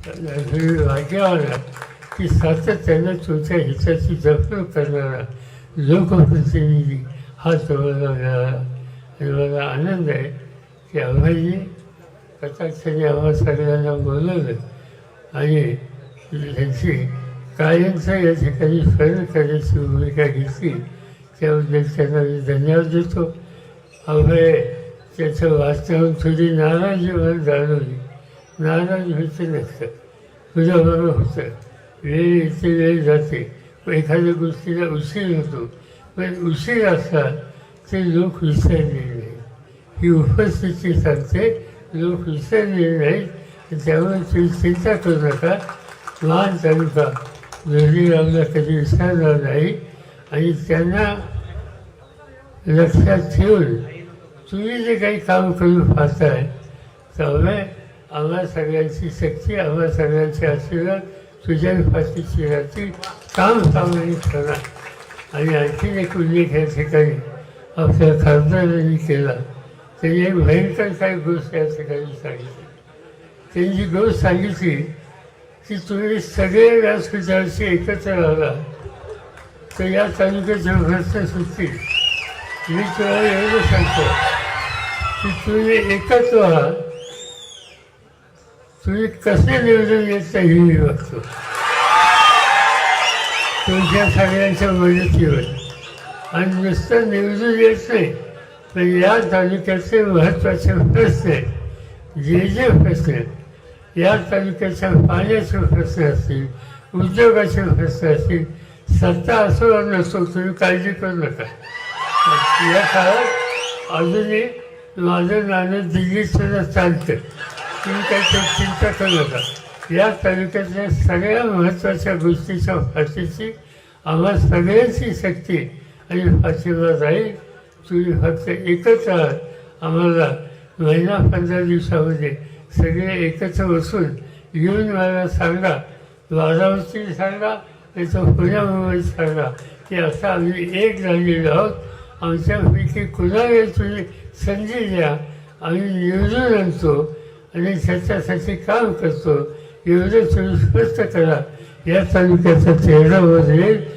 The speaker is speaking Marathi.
वाक्यावर की सातत्यानं तुमच्या हिताची जपणूक करणारा लोकप्रतिनिधी हा तुम्हाला मिळाला. आणि मला आनंद आहे की अभयजी कटाक्षाने आम्हा सगळ्यांना बोलवलं आणि त्यांची कायमचं या ठिकाणी स्मरण करण्याची भूमिका घेतली. त्याबद्दल त्यांना मी धन्यवाद देतो. अभय त्याचं वास्तव थोडी नाराजी मला जाणवली. नाराज व्हायचं नसतं, तुझ्याबरोबर होतं. वेळ येते वेळ जाते, एखाद्या गोष्टीला उशीर होतो, पण उशीर असला ते लोक विसरलेले नाही. ही उपस्थिती सांगते, लोक विसरलेले नाहीत. त्यामुळे तुम्ही चिंता करू नका. महान तालुका जोडीरावला कधी विसरणार नाही. आणि त्यांना लक्षात ठेवून तुम्ही जे काही काम करून पाहताय त्यामुळे आम्हा सगळ्यांची शक्ती, आम्हा सगळ्यांचे आशीर्वाद तुझ्या पाठीशी राहतील. काम कामाने करा. आणि आणखीन एक उल्लेख या ठिकाणी आपल्या खासदारांनी केला. त्यांनी एक भयंकर काही गोष्ट या ठिकाणी सांगितली. त्यांनी जी गोष्ट सांगितली की तुम्ही सगळे व्यासपीठावरचे एकत्र राहिला तर या तालुक्याचे प्रश्न सुटतील. मी तुला एवढं सांगतो की तुम्ही एकत्र आहात. तुम्ही कसे निवडून येत नाही मी बघतो तुमच्या सगळ्यांच्या मदतीवर. आणि नुसतं निवडून येत नाही पण या तालुक्याचे महत्त्वाचे प्रश्न आहेत. जे प्रश्न आहेत या तालुक्याच्या पाण्याचे प्रश्न असतील, उद्योगाचे प्रश्न असतील, सत्ता असो नसो तुम्ही काळजी करू नका. या काळात अजूनही माझं नाणं दिल्लीत सुद्धा चालतं. तुम्ही काही चिंता करू नका. या तालुक्यातल्या सगळ्या महत्त्वाच्या गोष्टीच्या पाठीशी आम्हा सगळ्यांची शक्ती आणि पाठिंबा राहील. तुम्ही फक्त एकत्र आहात. आम्हाला महिना 15 दिवसामध्ये सगळे एकत्र बसून येऊन मला सांगा, बारामतीत सांगा, नाही तर पुण्या मुंबईत सांगा की असं आम्ही एक झालेलो आहोत. आमच्यापैकी कुणाला तुम्ही संधी द्या, आम्ही निवडून आणतो आणि त्याच्यासाठी काम करतो. एवढं तुम्ही स्पष्ट करा. या तालुक्याचा चेहरा बदलेल.